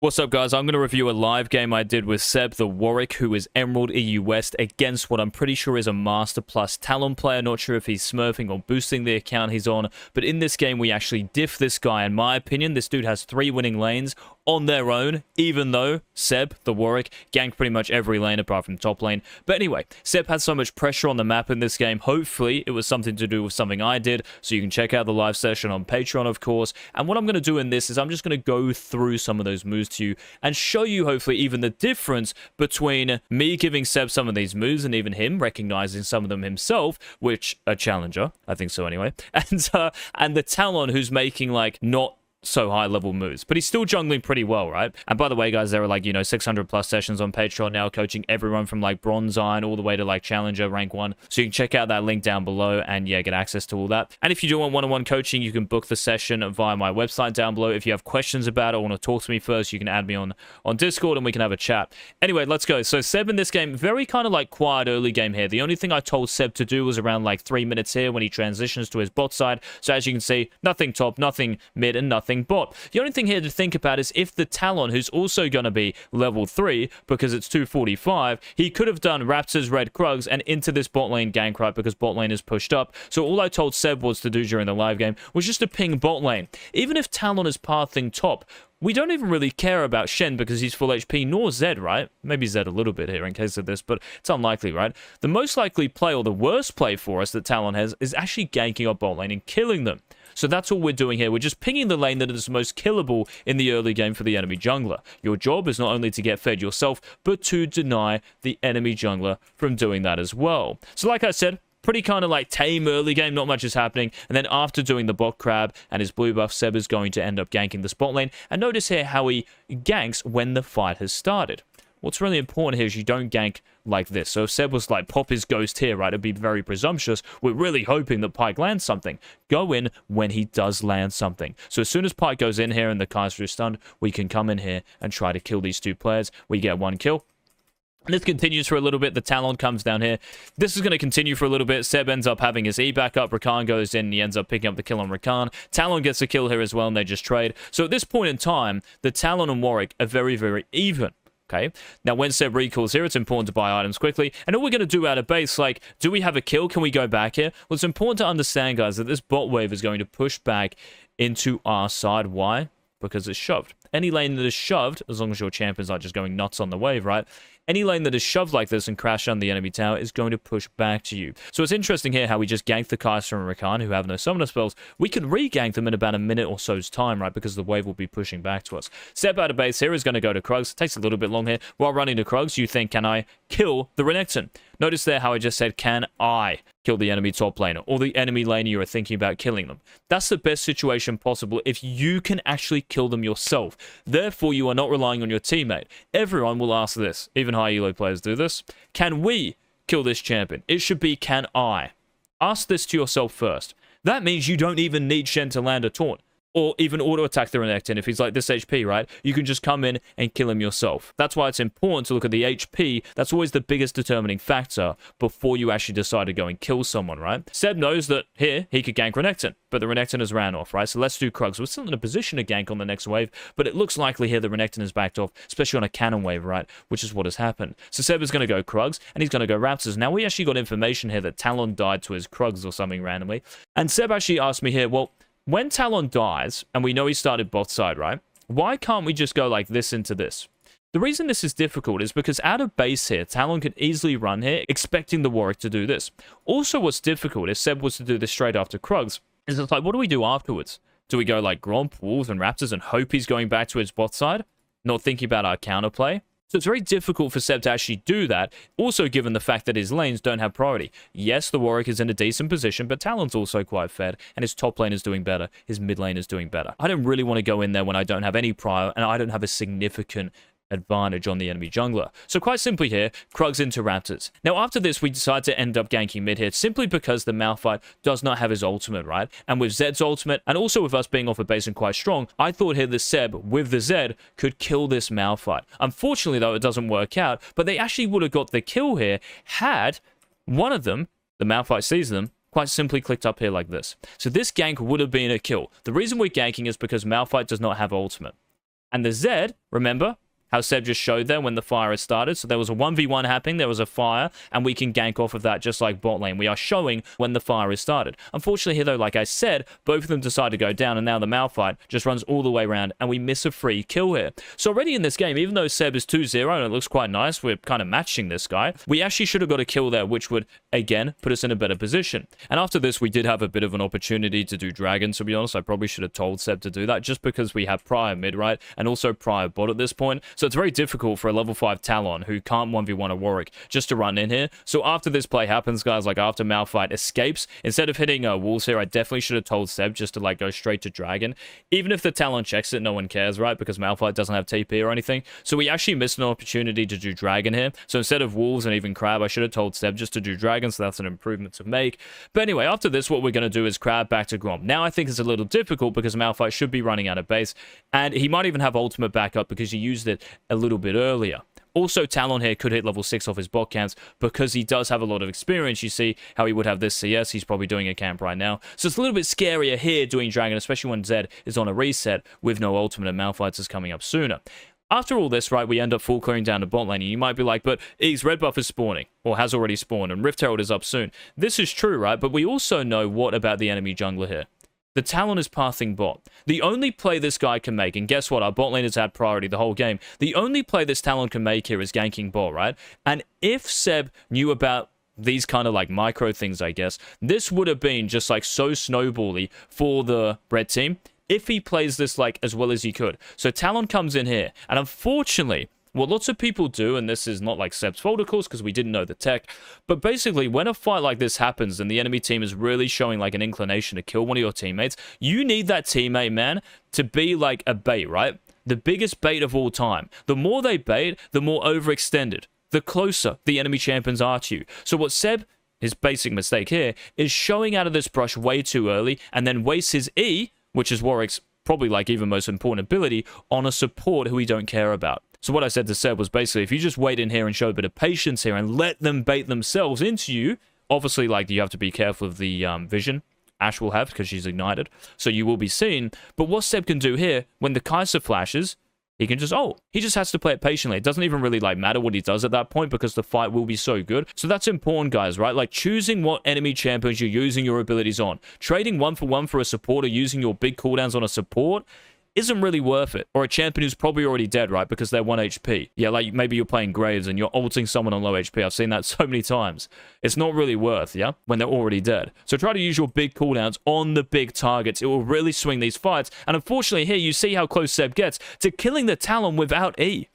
What's up, guys? I'm going to review a live game I did with Seb, the Warwick, who is Emerald EU West, against what I'm pretty sure is a Master Plus Talon player. Not sure if he's smurfing or boosting the account he's on, but in this game, we actually diff this guy. In my opinion, this dude has 3 winning lanes on their own, even though Seb, the Warwick, ganked pretty much every lane apart from top lane. But anyway, Seb had so much pressure on the map in this game. Hopefully, it was something to do with something I did, so you can check out the live session on Patreon, of course. And what I'm going to do in this is I'm just going to go through some of those moves to you and show you, hopefully, even the difference between me giving Seb some of these moves and even him recognizing some of them himself, which a challenger, I think so anyway, and the Talon who's making, like, not so high level moves, but he's still jungling pretty well, right? And by the way, guys, there are, like, 600 plus sessions on Patreon now, coaching everyone from like bronze iron all the way to like challenger rank 1, so you can check out that link down below and yeah, get access to all that. And if you do want one-on-one coaching, you can book the session via my website down below. If you have questions about it or want to talk to me first, you can add me on Discord and we can have a chat. Anyway, let's go. So Seb in this game, very kind of like quiet early game here. The only thing I told Seb to do was around like 3 minutes here when he transitions to his bot side. So as you can see, nothing top, nothing mid, and nothing bot. The only thing here to think about is if the Talon, who's also going to be level 3 because it's 245, he could have done Raptors, Red Krugs, and into this bot lane gank, right, because bot lane is pushed up. So all I told Seb was to do during the live game was just to ping bot lane. Even if Talon is pathing top, we don't even really care about Shen because he's full HP, nor Zed, right? Maybe Zed a little bit here in case of this, but it's unlikely, right? The most likely play, or the worst play for us that Talon has, is actually ganking up bot lane and killing them. So that's all we're doing here. We're just pinging the lane that is most killable in the early game for the enemy jungler. Your job is not only to get fed yourself, but to deny the enemy jungler from doing that as well. So like I said, pretty kind of like tame early game, not much is happening. And then after doing the bot crab and his blue buff, Seb is going to end up ganking the spot lane. And notice here how he ganks when the fight has started. What's really important here is you don't gank like this. So if Seb was like, pop his ghost here, right, it'd be very presumptuous. We're really hoping that Pyke lands something. Go in when he does land something. So as soon as Pyke goes in here and the Kaiser is stunned, we can come in here and try to kill these 2 players. We get 1 kill. And this continues for a little bit. The Talon comes down here. This is going to continue for a little bit. Seb ends up having his E back up. Rakan goes in and he ends up picking up the kill on Rakan. Talon gets a kill here as well and they just trade. So at this point in time, the Talon and Warwick are very, very even. Okay, now when Seb recalls here, it's important to buy items quickly. And all we're going to do out of base, like, do we have a kill? Can we go back here? Well, it's important to understand, guys, that this bot wave is going to push back into our side. Why? Because it's shoved. Any lane that is shoved, as long as your champions aren't just going nuts on the wave, right? Any lane that is shoved like this and crash on the enemy tower is going to push back to you. So it's interesting here how we just gank the Kaiser and Rakan, who have no summoner spells. We can re-gank them in about a minute or so's time, right? Because the wave will be pushing back to us. Step out of base here is going to go to Krugs. Takes a little bit long here. While running to Krugs, you think, can I kill the Renekton? Notice there how I just said, can I kill the enemy top laner or the enemy laner you are thinking about killing them? That's the best situation possible if you can actually kill them yourself. Therefore, you are not relying on your teammate. Everyone will ask this. Even high elo players do this. Can we kill this champion? It should be, can I? Ask this to yourself first. That means you don't even need Shen to land a taunt. Or even auto-attack the Renekton if he's like this HP, right? You can just come in and kill him yourself. That's why it's important to look at the HP. That's always the biggest determining factor before you actually decide to go and kill someone, right? Seb knows that here, he could gank Renekton, but the Renekton has ran off, right? So let's do Krugs. We're still in a position to gank on the next wave, but it looks likely here the Renekton is backed off, especially on a cannon wave, right? Which is what has happened. So Seb is going to go Krugs, and he's going to go Raptors. Now, we actually got information here that Talon died to his Krugs or something randomly. And Seb actually asked me here, well, when Talon dies, and we know he started bot side, right? Why can't we just go like this into this? The reason this is difficult is because out of base here, Talon could easily run here, expecting the Warwick to do this. Also, what's difficult, if Seb was to do this straight after Krugs, is it's like, what do we do afterwards? Do we go like Gromp, Wolves, and Raptors and hope he's going back to his bot side? Not thinking about our counterplay? So it's very difficult for Seb to actually do that, also given the fact that his lanes don't have priority. Yes, the Warwick is in a decent position, but Talon's also quite fed, and his top lane is doing better, his mid lane is doing better. I don't really want to go in there when I don't have any prior, and I don't have a significant advantage on the enemy jungler. So quite simply here, Krugs into Raptors. Now after this, we decide to end up ganking mid here, simply because the Malphite does not have his ultimate, right? And with Zed's ultimate, and also with us being off a base and quite strong, I thought here the Seb with the Zed could kill this Malphite. Unfortunately though, it doesn't work out, but they actually would have got the kill here had one of them, the Malphite sees them, quite simply clicked up here like this. So this gank would have been a kill. The reason we're ganking is because Malphite does not have ultimate. And the Z, remember how Seb just showed there when the fire has started? So there was a 1v1 happening, there was a fire, and we can gank off of that just like bot lane. We are showing when the fire is started. Unfortunately here though, like I said, both of them decide to go down, and now the Malphite just runs all the way around, and we miss a free kill here. So already in this game, even though Seb is 2-0, and it looks quite nice, we're kind of matching this guy, we actually should have got a kill there, which would, again, put us in a better position. And after this, we did have a bit of an opportunity to do Dragon, to be honest. I probably should have told Seb to do that, just because we have prior mid, right? And also prior bot at this point. So it's very difficult for a level 5 Talon who can't 1v1 a Warwick just to run in here. So after this play happens, guys, like after Malphite escapes, instead of hitting walls here, I definitely should have told Seb just to like go straight to Dragon. Even if the Talon checks it, no one cares, right? Because Malphite doesn't have TP or anything. So we actually missed an opportunity to do Dragon here. So instead of wolves and even Crab, I should have told Seb just to do Dragon. So that's an improvement to make. But anyway, after this, what we're going to do is Crab back to Grom. Now I think it's a little difficult because Malphite should be running out of base, and he might even have ultimate backup because he used it a little bit earlier. Also, Talon here could hit level 6 off his bot camps because he does have a lot of experience. You see how he would have this CS. He's probably doing a camp right now. So it's a little bit scarier here doing Dragon, especially when Zed is on a reset with no ultimate and Malphite is coming up sooner. After all this, right, we end up full clearing down to bot lane. And you might be like, but Eagz, red buff is spawning, or has already spawned, and Rift Herald is up soon. This is true, right? But we also know what about the enemy jungler here. The Talon is pathing bot. The only play this guy can make, and guess what? Our bot lane has had priority the whole game. The only play this Talon can make here is ganking bot, right? And if Seb knew about these kind of like micro things, I guess, this would have been just like so snowbally for the red team if he plays this like as well as he could. So Talon comes in here, and unfortunately, what lots of people do, and this is not like Seb's fault, of course, because we didn't know the tech, but basically, when a fight like this happens and the enemy team is really showing like an inclination to kill one of your teammates, you need that teammate, man, to be like a bait, right? The biggest bait of all time. The more they bait, the more overextended, the closer the enemy champions are to you. So what Seb, his basic mistake here, is showing out of this brush way too early and then wastes his E, which is Warwick's probably like even most important ability, on a support who we don't care about. So what I said to Seb was basically, if you just wait in here and show a bit of patience here and let them bait themselves into you, obviously, like, you have to be careful of the vision Ashe will have because she's ignited, so you will be seen. But what Seb can do here, when the Kai'Sa flashes, he can just, he just has to play it patiently. It doesn't even really, like, matter what he does at that point because the fight will be so good. So that's important, guys, right? Like, choosing what enemy champions you're using your abilities on. Trading 1-for-1 for a support or using your big cooldowns on a support isn't really worth it. Or a champion who's probably already dead, right? Because they're 1 HP. Yeah, like maybe you're playing Graves and you're ulting someone on low HP. I've seen that so many times. It's not really worth, yeah? When they're already dead. So try to use your big cooldowns on the big targets. It will really swing these fights. And unfortunately here, you see how close Seb gets to killing the Talon without E.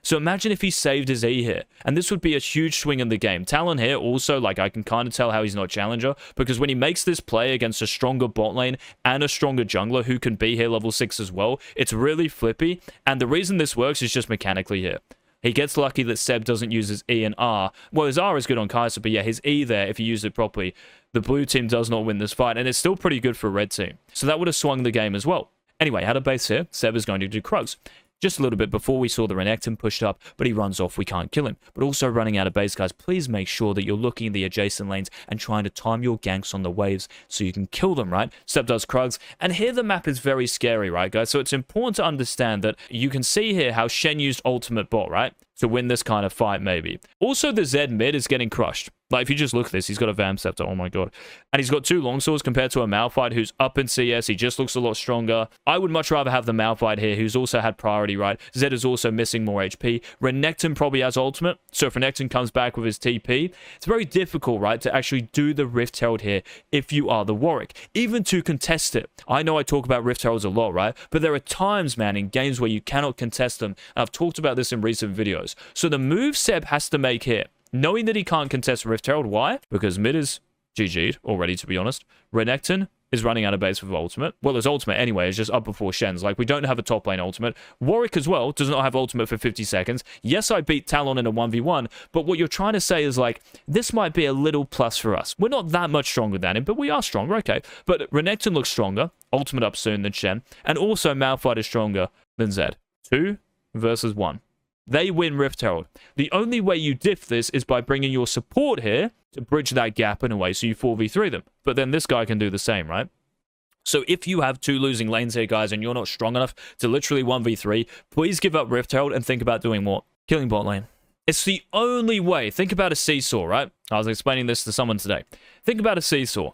So imagine if he saved his E here. And this would be a huge swing in the game. Talon here also, like, I can kind of tell how he's not challenger. Because when he makes this play against a stronger bot lane and a stronger jungler who can be here level 6 as well, it's really flippy. And the reason this works is just mechanically here. He gets lucky that Seb doesn't use his E and R. Well, his R is good on Kai'Sa, but yeah, his E there, if you use it properly, the blue team does not win this fight. And it's still pretty good for red team. So that would have swung the game as well. Anyway, out of base here, Seb is going to do Krugs. Just a little bit before we saw the Renekton pushed up, but he runs off, we can't kill him. But also running out of base, guys, please make sure that you're looking at the adjacent lanes and trying to time your ganks on the waves so you can kill them, right? Seb does Krugs, and here the map is very scary, right, guys? So it's important to understand that you can see here how Shen used ultimate bot, right? To win this kind of fight, maybe. Also, the Zed mid is getting crushed. Like, if you just look at this, he's got a Vam Scepter, oh my god. And he's got 2 longswords compared to a Malphite who's up in CS. He just looks a lot stronger. I would much rather have the Malphite here, who's also had priority, right? Zed is also missing more HP. Renekton probably has ultimate, so if Renekton comes back with his TP, it's very difficult, right, to actually do the Rift Herald here if you are the Warwick, even to contest it. I know I talk about Rift Heralds a lot, right? But there are times, man, in games where you cannot contest them, and I've talked about this in recent videos. So the move Seb has to make here, knowing that he can't contest Rift Herald, why? Because mid is GG'd already, to be honest. Renekton is running out of base with ultimate. Well, his ultimate anyway is just up before Shen's. Like, we don't have a top lane ultimate. Warwick as well does not have ultimate for 50 seconds. Yes, I beat Talon in a 1v1, but what you're trying to say is, like, this might be a little plus for us. We're not that much stronger than him, but we are stronger, okay. But Renekton looks stronger, ultimate up soon than Shen, and also Malphite is stronger than Zed. 2 versus 1. They win Rift Herald. The only way you diff this is by bringing your support here to bridge that gap in a way so you 4v3 them. But then this guy can do the same, right? So if you have 2 losing lanes here, guys, and you're not strong enough to literally 1v3, please give up Rift Herald and think about doing what? Killing bot lane. It's the only way. Think about a seesaw, right? I was explaining this to someone today. Think about a seesaw.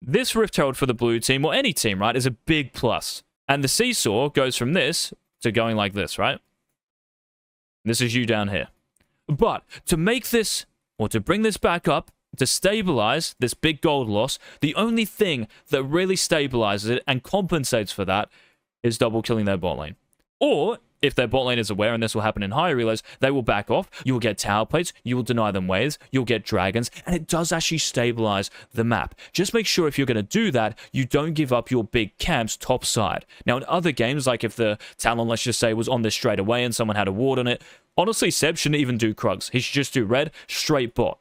This Rift Herald for the blue team, or any team, right, is a big plus. And the seesaw goes from this to going like this, right? This is you down here. But to make this, or to bring this back up, to stabilize this big gold loss, the only thing that really stabilizes it and compensates for that is double killing their bot lane. Or, if their bot lane is aware, and this will happen in higher reloads, they will back off, you will get tower plates, you will deny them waves, you'll get dragons, and it does actually stabilize the map. Just make sure if you're going to do that, you don't give up your big camps top side. Now, in other games, like if the Talon, let's just say, was on this straight away and someone had a ward on it, honestly, Seb shouldn't even do Krugs. He should just do red, straight bot.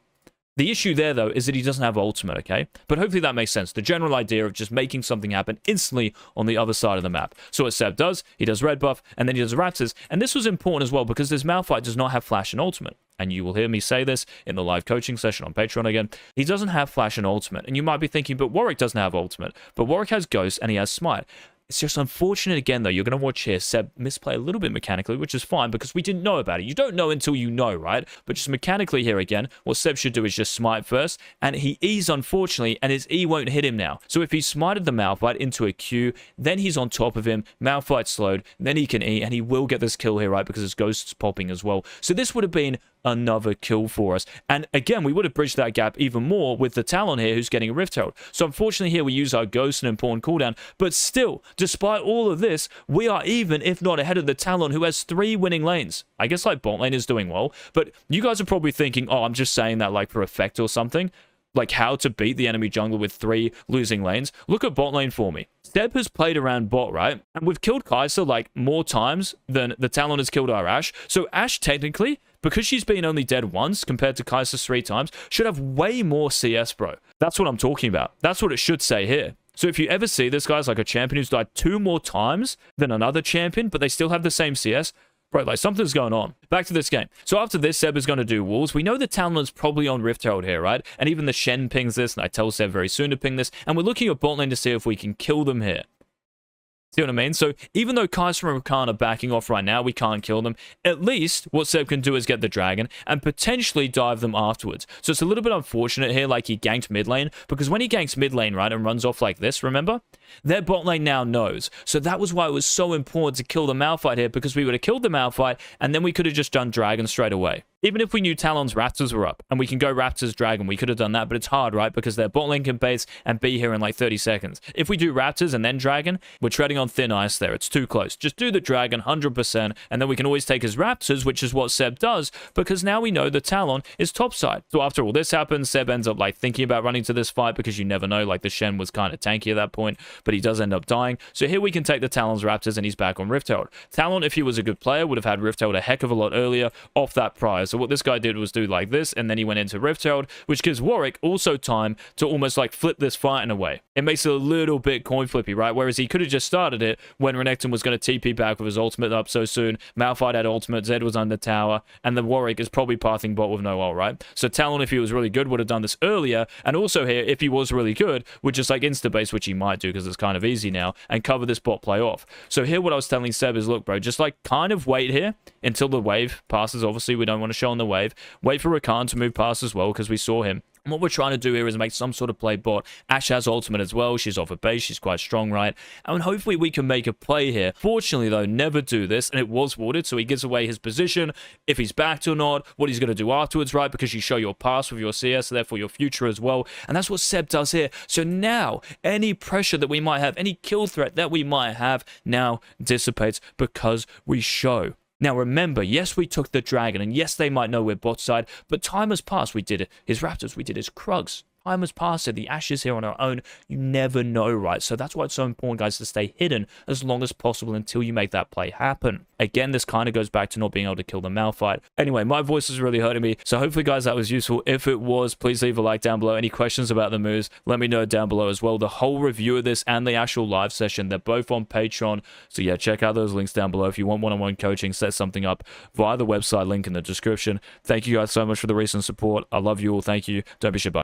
The issue there, though, is that he doesn't have ultimate, okay? But hopefully that makes sense. The general idea of just making something happen instantly on the other side of the map. So what Seb does, he does red buff, and then he does Raptors. And this was important as well, because this Malphite does not have flash and ultimate. And you will hear me say this in the live coaching session on Patreon again. He doesn't have flash and ultimate. And you might be thinking, but Warwick doesn't have ultimate. But Warwick has Ghost, and he has Smite. It's just unfortunate, again, though, you're going to watch here Seb misplay a little bit mechanically, which is fine because we didn't know about it. You don't know until you know, right? But just mechanically here again, what Seb should do is just smite first, and he E's, unfortunately, and his E won't hit him now. So if he smited the Malphite into a Q, then he's on top of him, Malphite slowed, then he can E, and he will get this kill here, right? Because his Ghost's popping as well. So this would have been another kill for us. And again, we would have bridged that gap even more with the Talon here who's getting a Rift Herald. So unfortunately here we use our Ghost and important cooldown, but still, despite all of this, we are even, if not ahead of the Talon who has 3 winning lanes. I guess like bot lane is doing well, but you guys are probably thinking, oh, I'm just saying that like for effect or something. Like how to beat the enemy jungle with 3 losing lanes. Look at bot lane for me. Seb has played around bot, right? And we've killed Kai'Sa like more times than the Talon has killed our Ashe. So Ashe technically, because she's been only dead once compared to Kai'Sa 3 times, should have way more CS, bro. That's what I'm talking about. That's what it should say here. So if you ever see this guy's like a champion who's died 2 more times than another champion, but they still have the same CS, bro, like something's going on. Back to this game. So after this, Seb is going to do walls. We know the Talon's probably on Rift Herald here, right? And even the Shen pings this, and I tell Seb very soon to ping this. And we're looking at bot lane to see if we can kill them here. See what I mean? So even though Kai'Sa and Rakan are backing off right now, we can't kill them. At least what Seb can do is get the dragon and potentially dive them afterwards. So it's a little bit unfortunate here, like he ganked mid lane, because when he ganks mid lane, right, and runs off like this, remember? Their bot lane now knows. So that was why it was so important to kill the Malphite here, because we would have killed the Malphite and then we could have just done dragon straight away. Even if we knew Talon's Raptors were up and we can go Raptors Dragon, we could have done that, but it's hard, right? Because their bot lane can base and be here in like 30 seconds. If we do Raptors and then Dragon, we're treading on thin ice there. It's too close. Just do the Dragon 100%, and then we can always take his Raptors, which is what Seb does, because now we know the Talon is topside. So after all this happens, Seb ends up like thinking about running to this fight because you never know, like the Shen was kind of tanky at that point, but he does end up dying. So here we can take the Talon's Raptors and he's back on Rift Herald. Talon, if he was a good player, would have had Rift Herald a heck of a lot earlier off that prior. So what this guy did was do like this, and then he went into Rift Herald, which gives Warwick also time to almost like flip this fight in a way. It makes it a little bit coin flippy, right? Whereas he could have just started it when Renekton was going to TP back with his ultimate up so soon. Malphite had ultimate, Zed was under tower, and the Warwick is probably pathing bot with no ult, right? So Talon, if he was really good, would have done this earlier, and also here, if he was really good, would just like insta-base, which he might do because it's kind of easy now, and cover this bot play off. So here what I was telling Seb is, look, bro, just like kind of wait here until the wave passes. Obviously, we don't want to show on the wave. Wait for Rakan to move past as well, because we saw him. And what we're trying to do here is make some sort of play bot. Ashe has ultimate as well. She's off a base. She's quite strong, right? And hopefully we can make a play here. Fortunately, though, never do this. And it was warded, so he gives away his position, if he's backed or not, what he's going to do afterwards, right? Because you show your past with your CS, therefore your future as well. And that's what Seb does here. So now, any pressure that we might have, any kill threat that we might have, now dissipates because we show. Now remember, yes, we took the dragon, and yes, they might know we're bot side, but time has passed. We did it. His Raptors, we did his Krugs. Time has passed here. The Ashes here on our own. You never know, right? So that's why it's so important, guys, to stay hidden as long as possible until you make that play happen. Again, this kind of goes back to not being able to kill the Malphite. Anyway, my voice is really hurting me. So hopefully, guys, that was useful. If it was, please leave a like down below. Any questions about the moves, let me know down below as well. The whole review of this and the actual live session, they're both on Patreon. So yeah, check out those links down below. If you want one-on-one coaching, set something up via the website link in the description. Thank you guys so much for the recent support. I love you all. Thank you. Don't be shit, bye.